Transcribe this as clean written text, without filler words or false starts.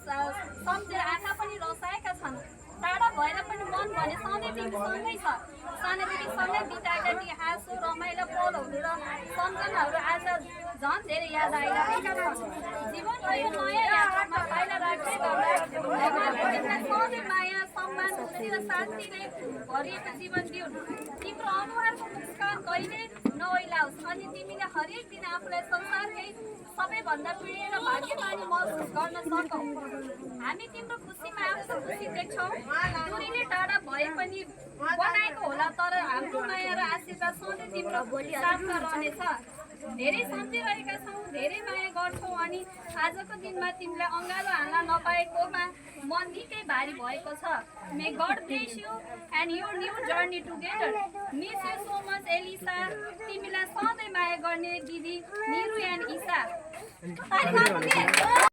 सम्झेर आँखा पनि रसाएका छन्। टाढा भएर पनि मन भने सधैँ तिमीसँगै छ। सानैदेखि सँगै बिताएका ती हाँसो रमाइलो पलहरू र सम्झनाहरू आज झन् धेरै याद आइरहेका छन्। जीवनको यो नयाँ यात्रामा पाइला राख्दै गर्दा भगवानले तिमीलाई सधैँ माया सम्मान खुसी र शान्तिले भरिएको जीवन दिउन्। तिम्रो अनुहारको मुस्कान कहिले नओइलाओस् अनि तिमीले हरेक दिन आफूलाई संसारकै सबैभन्दा प्रिय र भाग्यमानी महसुस गर्न सकौ। हामी तिम्रो खुसीमा आफ्नो खुसी देख्छौँ। दूरीले टाढा भए पनि बनाएको होला, तर हाम्रो माया र आशीर्वाद सधैँ तिम्रो साथमा रहनेछ। धेरै सम्झिरहेका छौँ, धेरै माया गर्छौँ अनि आजको दिनमा तिमीलाई अँगालो हाल्न नपाएकोमा मन निकै भारी भएको छ। May god bless you and your new journey together. Miss you so much Elisa. तिमीलाई सधैँ माया गर्ने दिदी निरु एन्ड इसा।